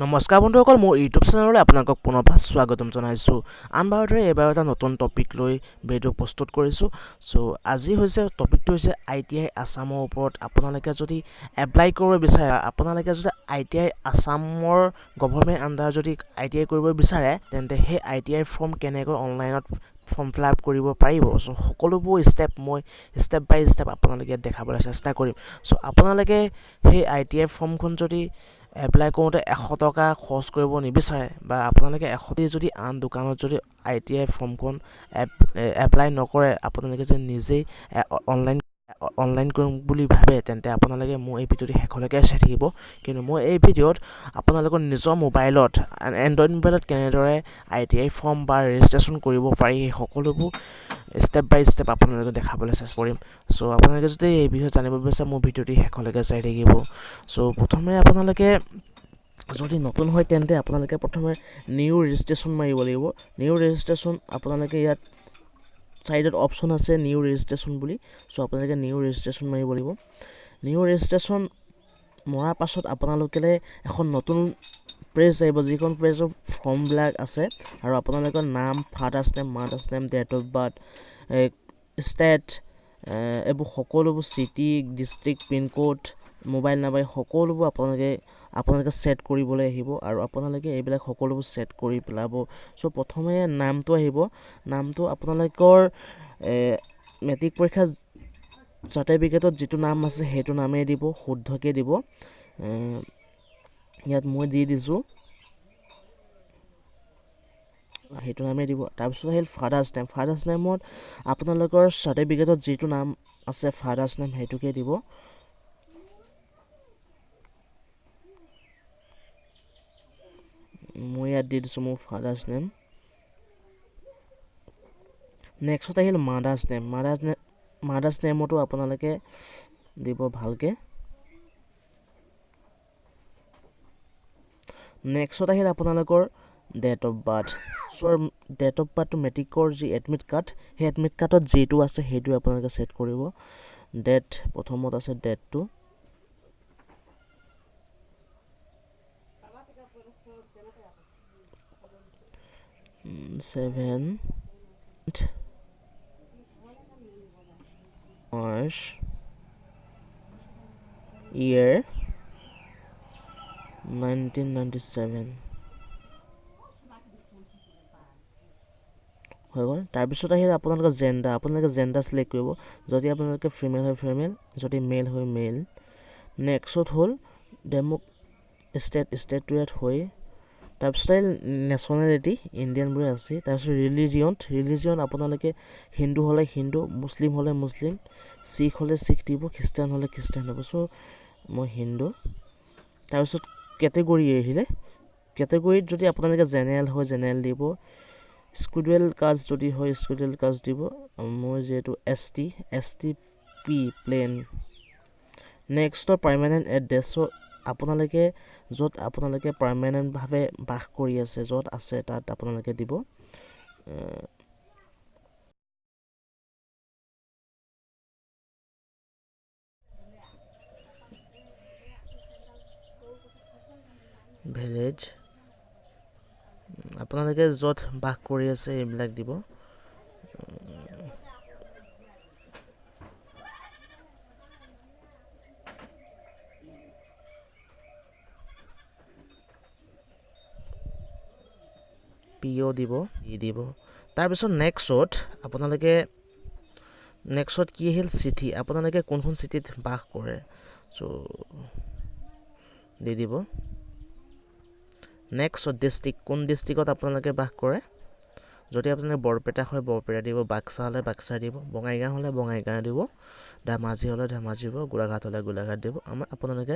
নমস্কাৰ বন্ধুসকল, মোৰ ইউটিউব চেনেললৈ আপোনালোকক পুনৰবাৰ স্বাগতম জনাইছোঁ। আনবাৰতে এইবাৰ এটা নতুন টপিক লৈ ভিডিঅ' প্ৰস্তুত কৰিছোঁ। আজি হৈছে টপিকটো হৈছে ITI আসামৰ ওপৰত। আপোনালোকে যদি এপ্লাই কৰিব বিচাৰে, আপোনালোকে যদি ITI আসামৰ গভৰ্ণমেণ্ট আণ্ডাৰ যদি ITI কৰিব বিচাৰে, তেন্তে সেই ITI ফৰ্ম কেনেকৈ অনলাইনত ফৰ্ম ফিল আপ কৰিব পাৰিব। সকলোবোৰ মই ষ্টেপ বাই ষ্টেপ আপোনালোকে দেখাবলৈ চেষ্টা কৰিম। আপোনালোকে সেই ITI ফৰ্মখন যদি এপ্লাই কৰোঁতে 100 টকা খৰচ কৰিব নিবিচাৰে, বা আপোনালোকে 100 যদি আন দোকানত যদি ITI ফৰ্মখন এপ্লাই নকৰে, আপোনালোকে যে নিজেই অনলাইন কৰিম বুলি ভাবে, তেন্তে আপোনালোকে মোৰ এই ভিডিঅ'টো শেষলৈকে চাই থাকিব। কিন্তু মই এই ভিডিঅ'ত আপোনালোকৰ নিজৰ মোবাইলত, এণ্ড্ৰইড মোবাইলত কেনেদৰে ITI ফৰ্ম বা ৰেজিষ্ট্ৰেশ্যন কৰিব পাৰি, সেই সকলোবোৰ ষ্টেপ বাই ষ্টেপ আপোনালোকে দেখাবলৈ চেষ্টা কৰিম। আপোনালোকে যদি এই বিষয়ে জানিব বিচাৰে, মোৰ ভিডিঅ'টো শেষলৈকে চাই থাকিব। প্ৰথমে আপোনালোকে যদি নতুন হয়, তেন্তে আপোনালোকে প্ৰথমে নিউ ৰেজিষ্ট্ৰেশ্যন মাৰিব লাগিব। নিউ ৰেজিষ্ট্ৰেশ্যন আপোনালোকে ইয়াত চাইডত অপশ্যন আছে নিউ ৰেজিষ্ট্ৰেশ্যন বুলি। আপোনালোকে নিউ ৰেজিষ্ট্ৰেশ্যন মাৰিব লাগিব। নিউ ৰেজিষ্ট্ৰেশ্যন মৰাৰ পাছত আপোনালোকে এখন নতুন পেজ আহিব, যিখন পেজৰ ফৰ্মবিলাক আছে, আৰু আপোনালোকৰ নাম, father's name, mother's name, date of birth, state, এইবোৰ সকলোবোৰ city, district, pincode, mobile number, সকলোবোৰ আপোনালোকে ছেট কৰিবলৈ আহিব, আৰু আপোনালোকে এইবিলাক সকলোবোৰ ছেট কৰি পেলাব। প্ৰথমে নামটো আহিব। নামটো আপোনালোকৰ মেট্ৰিক পৰীক্ষা চাৰ্টিফিকেটত যিটো নাম আছে সেইটো নামেই দিব, শুদ্ধকৈ দিব। ইয়াত মই দি দিছোঁ, সেইটো নামেই দিব। তাৰপিছত আহিল ফাদাৰ্ছ নেম। ফাদাৰ্ছ নেমত আপোনালোকৰ চাৰ্টিফিকেটত যিটো নাম আছে ফাদাৰ্ছ নেম সেইটোকে দিব। মই ইয়াত দি দিছোঁ মোৰ ফাদাৰ্ছ নেম। নেক্সট আহিল মাদাৰ্ছ নেম। মাদাৰ্ছ নেমতো আপোনালোকে দিব ভালকৈ। নেক্সট আহিল আপোনালোকৰ date of birth. Date of বাৰ্থটো মেট্ৰিকৰ যি এডমিট কাৰ্ড, সেই এডমিট কাৰ্ডত যিটো আছে সেইটোৱে আপোনালোকে ছেট কৰিব। ডেট প্ৰথমত আছে, ডেটটো 7 March year 1997 হৈ গ'ল। তাৰপিছত আহিলে আপোনালোকৰ জেণ্ডাৰ। আপোনালোকে জেণ্ডাৰ চিলেক্ট কৰিব। যদি আপোনালোকে ফিমেল হয় ফিমেল, যদি মেল হয় মেল। নেক্সট হ'ল ষ্টেটটো ইয়াত হয়। তাৰপিছত আহিল নেশ্যনেলিটি, ইণ্ডিয়ান বুলি আছে। তাৰপিছত ৰিলিজিয়ন আপোনালোকে হিন্দু হ'লে হিন্দু, মুছলিম হ'লে মুছলিম, শিখ হ'লে শিখ দিব, খ্ৰীষ্টান হ'লে খ্ৰীষ্টান হ'ব। মই হিন্দু। তাৰপিছত কেটেগৰী আহিলে, কেটেগৰীত যদি আপোনালোকে জেনেৰেল হয় জেনেৰেল দিব, স্কুডুৱেল কাষ্ট যদি হয় স্কুডুৱেল কাষ্ট দিব। মই যিহেতু ST P প্লেন। নেক্সটৰ পাৰ্মানেণ্ট এড্ৰেছৰ আপোনালোকে য'ত আপোনালোকে পাৰ্মানেণ্টভাৱে বাস কৰি আছে, য'ত আছে তাত আপোনালোকে দিব। ভিলেজ আপোনালোকে য'ত বাস কৰি আছে এইবিলাক দিব। PO দিব, দিব। তাৰপিছত নেক্সট কি আহিল, চিটি। আপোনালোকে কোনখন চিটিত বাস কৰে দি দিব। নেক্সট ডিষ্ট্ৰিক্ট, কোন ডিষ্ট্ৰিক্টত আপোনালোকে বাস কৰে। যদি আপোনালোকে বৰপেটা হয় বৰপেটা দিব, বাক্সা হ'লে বাক্সা দিব, বঙাইগাঁও হ'লে বঙাইগাঁও দিব, ধেমাজি হ'লে ধেমাজি দিব, গোলাঘাট হ'লে গোলাঘাট দিব। আপোনালোকে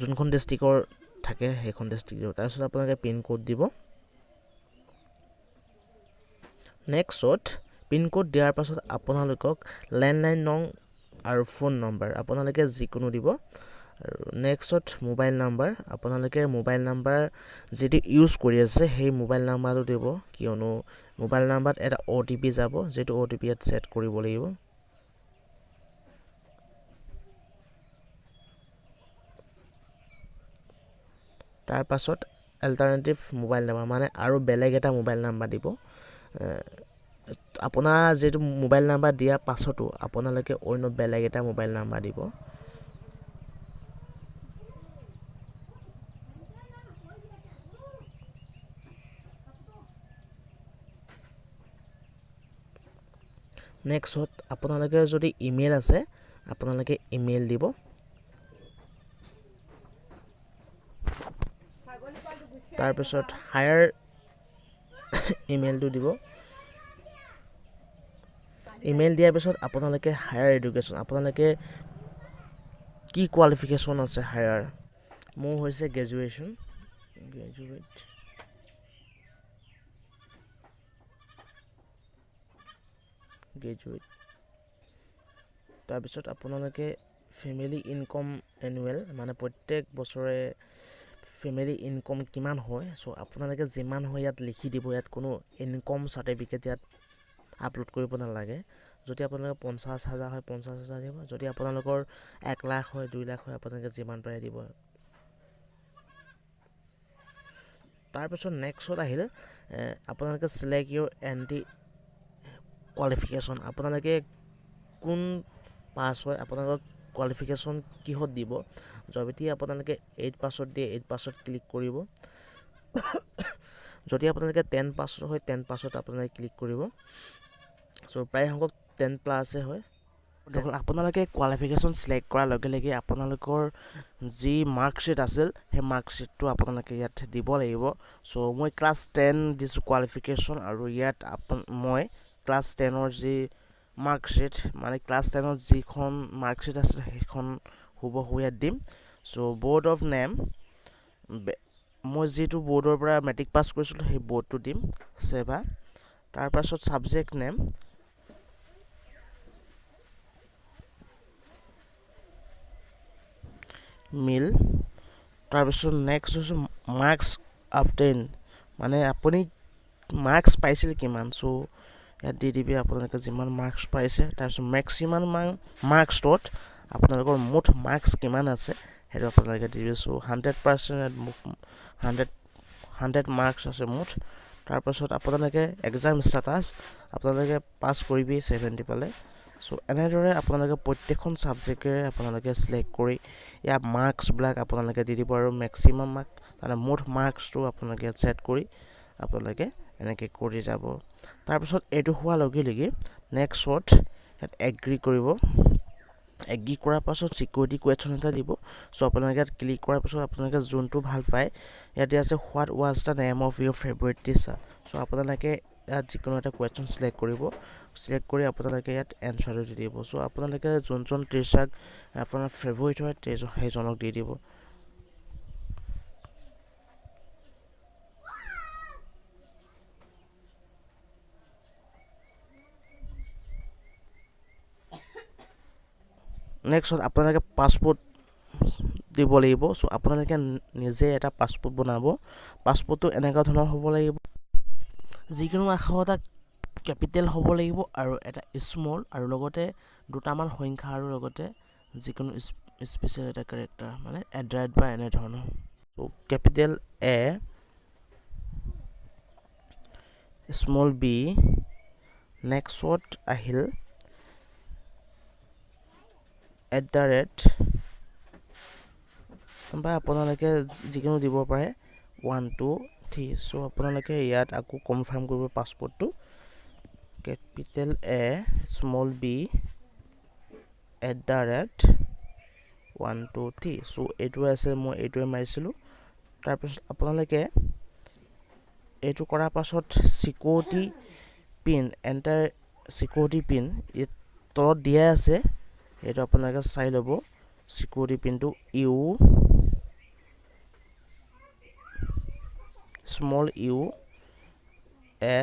যোনখন ডিষ্ট্ৰিক্টৰ থাকে সেইখন ডিষ্ট্ৰিক্ট দিব। তাৰপিছত আপোনালোকে পিনক'ড দিব। নেক্সট পিনক'ড দিয়াৰ পাছত আপোনালোকক লেণ্ডলাইন নং আৰু ফোন নম্বৰ আপোনালোকে যিকোনো দিব। আৰু নেক্সট মোবাইল নাম্বাৰ, আপোনালোকে মোবাইল নাম্বাৰ যিটো ইউজ কৰি আছে সেই মোবাইল নাম্বাৰটো দিব, কিয়নো মোবাইল নাম্বাৰত এটা OTP যাব, যিটো OTP ইয়াত ছেট কৰিব লাগিব। তাৰ পাছত অল্টাৰনেটিভ মোবাইল নাম্বাৰ মানে আৰু বেলেগ এটা মোবাইল নাম্বাৰ দিব আপোনাৰ যেটো মোবাইল নাম্বাৰ দিয়া পাছতো আপোনালোকে অন্য বেলেগ এটা মোবাইল নাম্বাৰ দিব নেক্সট আপোনালোকে যদি ইমেইল আছে আপোনালোকে ইমেইল দিব তাৰ পিছত হায়াৰ ইমেইলটো দিব ইমেইল দিয়াৰ পিছত আপোনালোকে হায়াৰ এডুকেশ্যন আপোনালোকে কি কোৱালিফিকেশ্যন আছে হায়াৰ মোৰ হৈছে গ্ৰেজুৱেশ্যন গ্ৰেজুৱেট তাৰপিছত আপোনালোকে ফেমিলি ইনকম এনুৱেল মানে প্ৰত্যেক বছৰে ফেমিলি ইনকম কিমান হয় সো আপোনালোকে যিমান হয় ইয়াত লিখি দিব ইয়াত কোনো ইনকম সাৰ্টিফিকেট ইয়াত আপলোড কৰিব নালাগে যদি আপোনালোকৰ 50,000 হয় 50,000 দিব যদি আপোনালোকৰ 1 লাখ হয় 2 লাখ হয় আপোনালোকে যিমান পাৰে দিব তাৰ পিছত নেক্সট আহিল আপোনালোকে সিলেক্ট ইউৰ এন্টি কোৱালিফিকেশ্যন আপোনালোকে কোন পাস হয় আপোনালোকৰ কোৱালিফিকেশ্যন কিহত দিব যদি আপোনালোকে 8 পাছত দিয়ে 8 পাছত ক্লিক কৰিব যদি আপোনালোকে 10 পাছত হয় 10 পাছত আপোনালোকে ক্লিক কৰিব সো প্ৰায় সংখ্যক 10 প্লাসে হয় আপোনালোকে কোৱালিফিকেশ্যন সিলেক্ট কৰাৰ লগে লগে আপোনালোকৰ যি মাৰ্কশিট আছিল হে মাৰ্কশিটটো আপোনালোকে ইয়াত দিব লাগিব সো মই ক্লাস 10 দিছো কোৱালিফিকেশ্যন আৰু ইয়াত মই ক্লাস 10 ৰ যি মাৰ্কশিট মানে ক্লাস 10 ৰ যিখন মাৰ্কশিট আছে সেইখন হুবহু ইয়াত দিম সো বোৰ্ড অফ নেম মই যেটো বোৰ্ডৰ পৰা মেট্ৰিক পাস কৰিছিলো সেই বোৰ্ডটো দিম সেবা তাৰ পাছত সাবজেক্ট নেম মিল তাৰ পিছত নেক্সট হৈছে মাৰ্কস অবটেইন মানে আপুনি মাৰ্কস পাইছিল কিমান সো ইয়াত দি দিবি আপোনালোকে যিমান মাৰ্কস পাইছে তাৰ পিছত ম্যাক্সিমাম মাৰ্কস টট আপোনালোকৰ মুঠ মাৰ্কস কিমান আছে হেটো আপোনালোকে দি দিছো 100% 100 মাৰ্কস আছে মুঠ তাৰ পাছত আপোনালোকে এক্সাম ষ্টেটাস আপোনালোকে পাস কৰিবি 70 পালে সো এনেদৰে আপোনালোকে প্ৰত্যেকখন সাবজেক্টৰে আপোনালোকে সিলেক্ট কৰি ইয়া মাৰ্কস ব্লক আপোনালোকে দি দিব আৰু ম্যাক্সিমাম মাৰ্ক মানে মুঠ মাৰ্কসটো আপোনালোকে সেট কৰি আপোনালোকে এনেকৈ কৰি যাব তাৰ পিছত এটো হোৱা লগে লগে নেক্সট এগ্ৰি কৰিব এগ্ৰি কৰাৰ পাছত সিকিউৰিটি কোৱেশ্চন এটা দিব সো আপোনালোকে ক্লিক কৰাৰ পাছত আপোনালোকে যোনটো ভাল পায় ইয়াতে আছে what was da name of Euro favourite teacher so আপোনালোকে ইয়াত যিকোনো এটা কোৱেশ্চন সিলেক্ট কৰিব সিলেক্ট কৰি আপোনালোকে ইয়াত এনসাৰটো দি দিব সো আপোনালোকে যোনজন টিচাৰ আপোনাৰ ফেভাৰিট হয় সেইজনক দি দিব নেক্সট আপোনালোকে পাসপোৰ্ট দিব লাগিব সো আপোনালোকে নিজে এটা পাসপোৰ্ট বনাব পাসপোৰ্টটো এনেকা ধৰণৰ হ'ব লাগিব যিকোনো আখৰটা ক্যাপিটেল হ'ব লাগিব আৰু এটা স্মল আৰু লগতে দুটামান সংখ্যা আৰু লগতে যিকোনো স্পেশাল এটা ক্যাৰেক্টাৰ মানে এড্ৰাইট বা এনে ধৰণৰ so capital a small B next আহিল @ বা আপোনালোকে যিকোনো দিব পাৰে 1 2 3 সো আপোনালোকে ইয়াত আকৌ কনফাৰ্ম কৰিব পাসপোৰ্টটো capital a small B @ 1 2 3 so এটো আছে মই এটোৱে মাৰিছিলো তাৰ পিছত আপোনালোকে এটো কৰাৰ পাছত security pin enter security pin এই তলত দিয়া আছে এটো আপোনালোকে চাই লব সিকিউৰিটি পিনটো U small u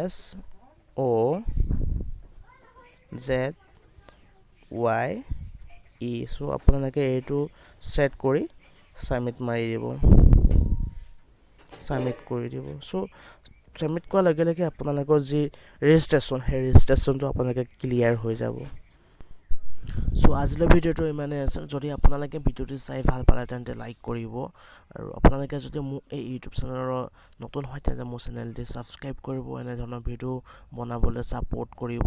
s o z y e so আপোনালোকে এটো সেট কৰি সাবমিট মাৰি দিব সাবমিট কৰি দিব সো সাবমিট কৰা লগে লগে আপোনালোকৰ যি ৰেজিষ্ট্ৰেচন হে ৰেজিষ্ট্ৰেচনটো আপোনালোকে ক্লিয়াৰ হৈ যাব সো আজিলৈ ভিডিঅ'টো ইমানেই আছিল যদি আপোনালোকে ভিডিঅ'টো চাই ভাল পালে তেন্তে লাইক কৰিব আৰু আপোনালোকে যদি মোৰ এই ইউটিউব চেনেলৰ নতুন হয় তেন্তে মোৰ চেনেলটি ছাবস্ক্ৰাইব কৰিব এনেধৰণৰ ভিডিঅ' বনাবলৈ ছাপোৰ্ট কৰিব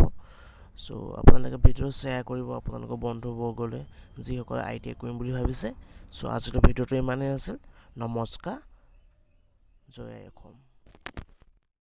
সো আপোনালোকে ভিডিঅ' শ্বেয়াৰ কৰিব আপোনালোকৰ বন্ধুবৰ্গলৈ যিসকলে ITI কৰিম বুলি ভাবিছে সো আজিলৈ ভিডিঅ'টো ইমানেই আছিল নমস্কাৰ জয় অসম